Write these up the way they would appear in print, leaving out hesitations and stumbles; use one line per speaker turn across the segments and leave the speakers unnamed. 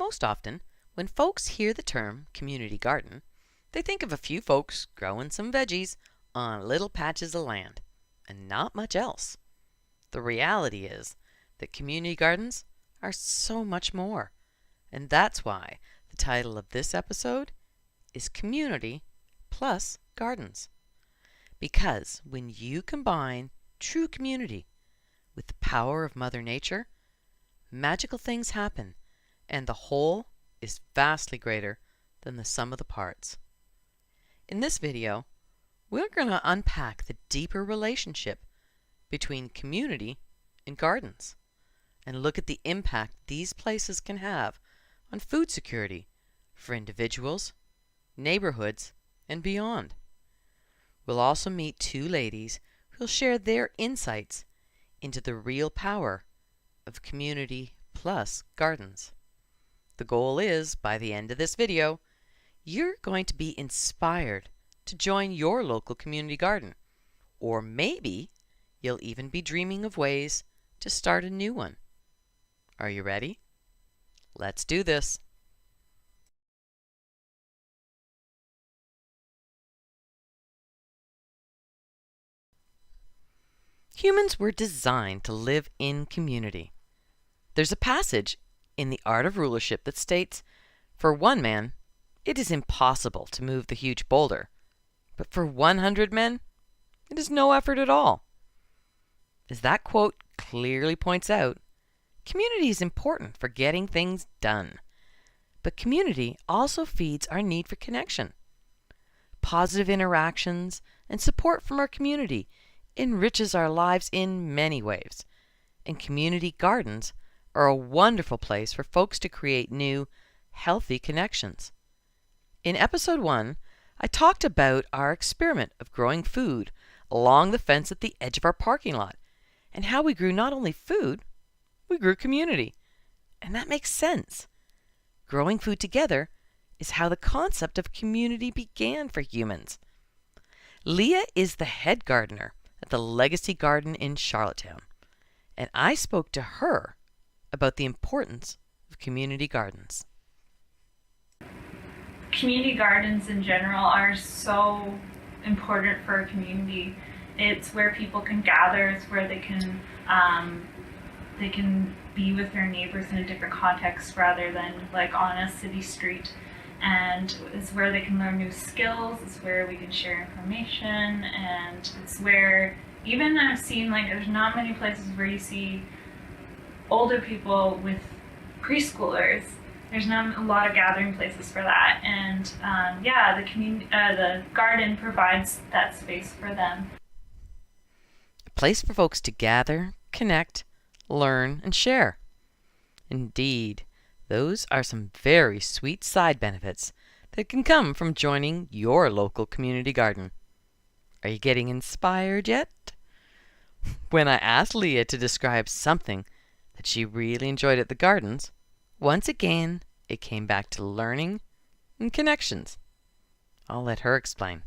Most often, when folks hear the term community garden, they think of a few folks growing some veggies on little patches of land, and not much else. The reality is that community gardens are so much more, and that's why the title of this episode is Community plus Gardens. Because when you combine true community with the power of Mother Nature, magical things happen, and the whole is vastly greater than the sum of the parts. In this video, we're going to unpack the deeper relationship between community and gardens, and look at the impact these places can have on food security for individuals, neighborhoods, and beyond. We'll also meet two ladies who'll share their insights into the real power of community plus gardens. The goal is, by the end of this video, you're going to be inspired to join your local community garden, or maybe you'll even be dreaming of ways to start a new one. Are you ready? Let's do this. Humans were designed to live in community. There's a passage in The Art of Rulership that states, "For one man, it is impossible to move the huge boulder, but for 100 men, it is no effort at all." As that quote clearly points out, community is important for getting things done, but community also feeds our need for connection. Positive interactions and support from our community enriches our lives in many ways, and community gardens are a wonderful place for folks to create new, healthy connections. In episode 1, I talked about our experiment of growing food along the fence at the edge of our parking lot, and how we grew not only food, we grew community. And that makes sense. Growing food together is how the concept of community began for humans. Leah is the head gardener at the Legacy Garden in Charlottetown, and I spoke to her about the importance of community gardens.
Community gardens in general are so important for a community. It's where people can gather. It's where they can be with their neighbors in a different context rather than like on a city street. And it's where they can learn new skills. It's where we can share information, and it's where even I've seen like there's not many places where you see older people with preschoolers. There's not a lot of gathering places for that, and the garden provides that space for them.
A place for folks to gather, connect, learn, and share. Indeed, those are some very sweet side benefits that can come from joining your local community garden. Are you getting inspired yet? When I asked Leah to describe something that she really enjoyed at the gardens, once again, it came back to learning and connections. I'll let her explain.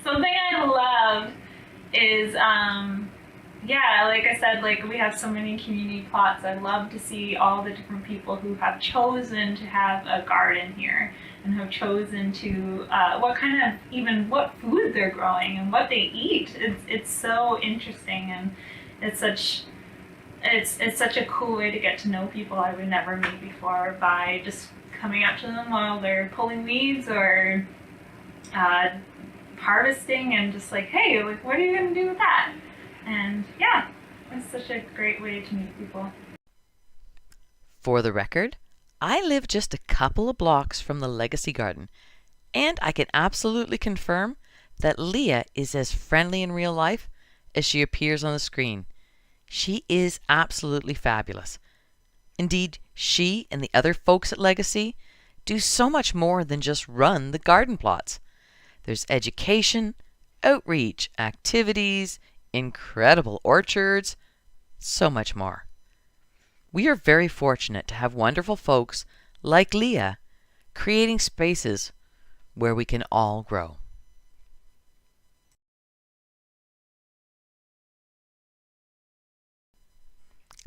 Something I love is, like I said, like we have so many community plots. I love to see all the different people who have chosen to have a garden here and have chosen to, what food they're growing and what they eat. It's so interesting, and it's such a cool way to get to know people I would never meet before by just coming up to them while they're pulling weeds or harvesting, and just like, hey, like, what are you going to do with that? And yeah, it's such a great way to meet people.
For the record, I live just a couple of blocks from the Legacy Garden, and I can absolutely confirm that Leah is as friendly in real life as she appears on the screen. She is absolutely fabulous. Indeed, she and the other folks at Legacy do so much more than just run the garden plots. There's education, outreach, activities, incredible orchards, so much more. We are very fortunate to have wonderful folks like Leah creating spaces where we can all grow.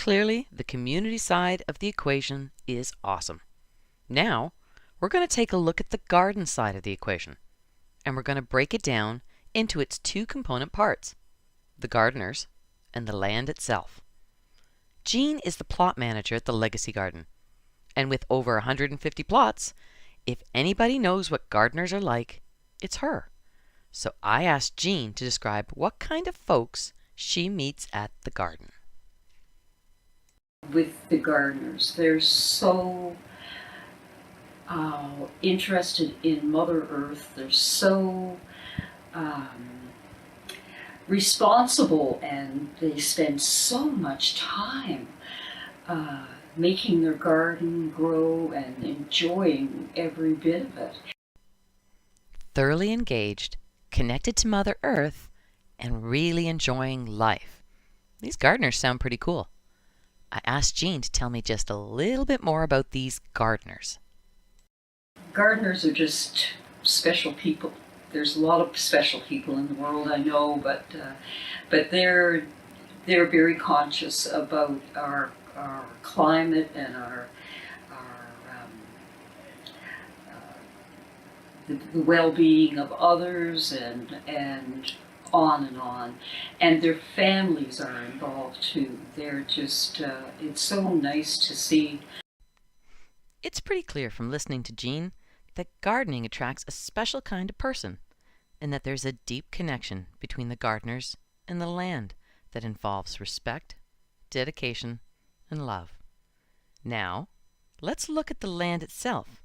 Clearly, the community side of the equation is awesome. Now, we're going to take a look at the garden side of the equation, and we're going to break it down into its two component parts, the gardeners and the land itself. Jean is the plot manager at the Legacy Garden, and with over 150 plots, if anybody knows what gardeners are like, it's her. So I asked Jean to describe what kind of folks she meets at the garden.
With the gardeners, they're so interested in Mother Earth. They're so responsible, and they spend so much time making their garden grow and enjoying every bit of it.
Thoroughly engaged, connected to Mother Earth, and really enjoying life. These gardeners sound pretty cool. I asked Jean to tell me just a little bit more about these gardeners.
Gardeners are just special people. There's a lot of special people in the world, I know, but they're very conscious about our climate and the well-being of others, and on and on. And their families are involved too. They're just, it's so nice to see.
It's pretty clear from listening to Jean that gardening attracts a special kind of person, and that there's a deep connection between the gardeners and the land that involves respect, dedication, and love. Now, let's look at the land itself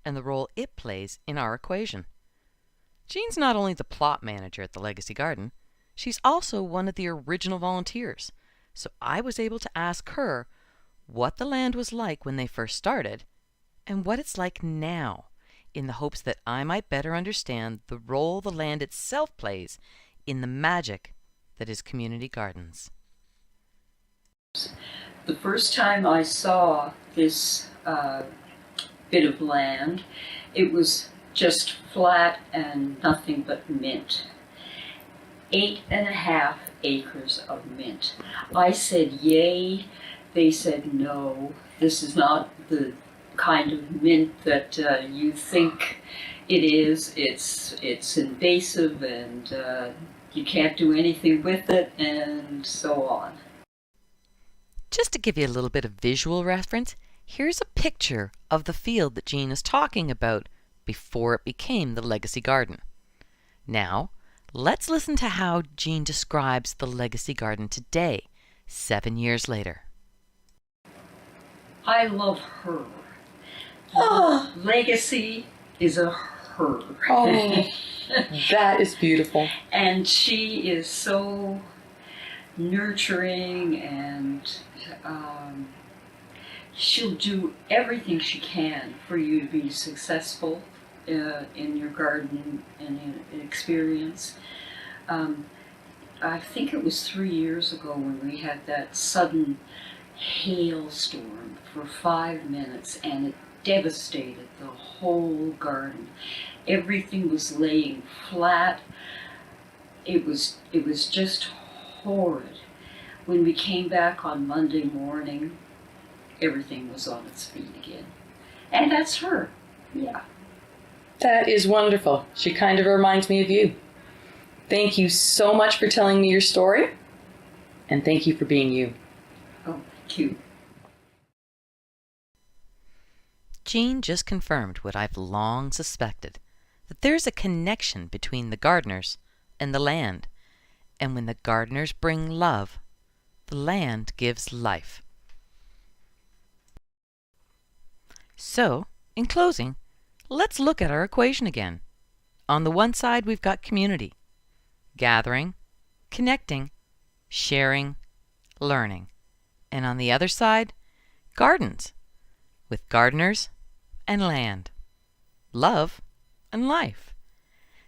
and the role it plays in our equation. Jean's not only the plot manager at the Legacy Garden, she's also one of the original volunteers, so I was able to ask her what the land was like when they first started and what it's like now, in the hopes that I might better understand the role the land itself plays in the magic that is community gardens.
The first time I saw this bit of land, it was just flat and nothing but mint. 8.5 acres of mint. I said yay, they said no, this is not the kind of mint that you think it is. It's invasive, and you can't do anything with it, and so on.
Just to give you a little bit of visual reference, here's a picture of the field that Jean is talking about before it became the Legacy Garden. Now, let's listen to how Jean describes the Legacy Garden today, 7 years later.
I love her. Legacy is a her.
Oh, that is beautiful.
And she is so nurturing, and she'll do everything she can for you to be successful in your garden and in experience. I think it was 3 years ago when we had that sudden hailstorm for 5 minutes, and it devastated the whole garden. Everything was laying flat. It was just horrid. When we came back on Monday morning, everything was on its feet again. And that's her. Yeah.
That is wonderful. She kind of reminds me of you. Thank you so much for telling me your story, and thank you for being you.
Oh, thank you.
Jean just confirmed what I've long suspected, that there's a connection between the gardeners and the land, and when the gardeners bring love, the land gives life. So, in closing, let's look at our equation again. On the one side, we've got community, gathering, connecting, sharing, learning. And on the other side, gardens, with gardeners and land, love and life.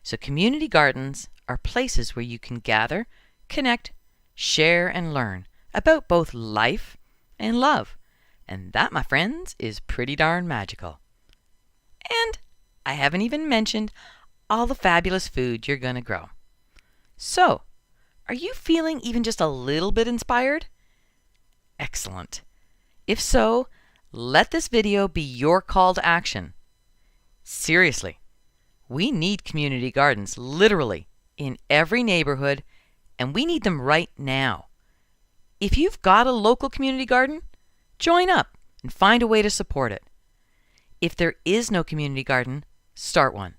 So community gardens are places where you can gather, connect, share, and learn about both life and love. And that, my friends, is pretty darn magical. And I haven't even mentioned all the fabulous food you're going to grow. So, are you feeling even just a little bit inspired? Excellent. If so, let this video be your call to action. Seriously, we need community gardens literally in every neighborhood, and we need them right now. If you've got a local community garden, join up and find a way to support it. If there is no community garden, start one.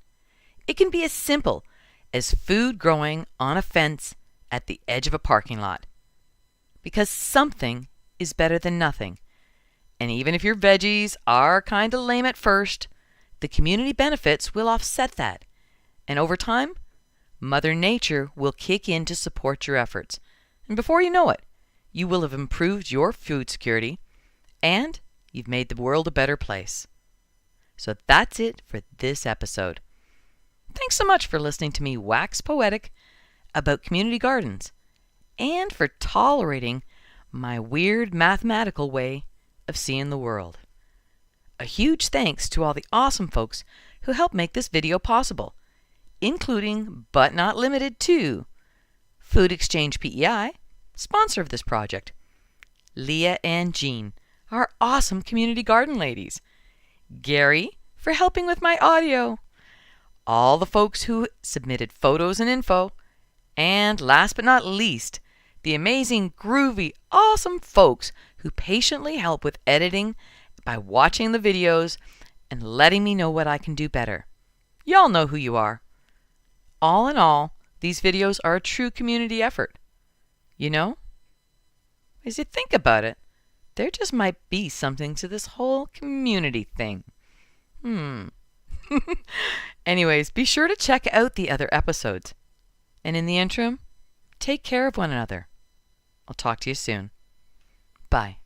It can be as simple as food growing on a fence at the edge of a parking lot. Because something is better than nothing. And even if your veggies are kind of lame at first, the community benefits will offset that. And over time, Mother Nature will kick in to support your efforts. And before you know it, you will have improved your food security and you've made the world a better place. So that's it for this episode. Thanks so much for listening to me wax poetic about community gardens and for tolerating my weird mathematical way of seeing the world. A huge thanks to all the awesome folks who helped make this video possible, including but not limited to Food Exchange PEI, sponsor of this project, Leah and Jean, our awesome community garden ladies, Gary for helping with my audio, all the folks who submitted photos and info, and last but not least, the amazing, groovy, awesome folks who patiently help with editing by watching the videos and letting me know what I can do better. Y'all know who you are. All in all, these videos are a true community effort. You know, as you think about it, there just might be something to this whole community thing. Anyways, be sure to check out the other episodes. And in the interim, take care of one another. I'll talk to you soon. Bye.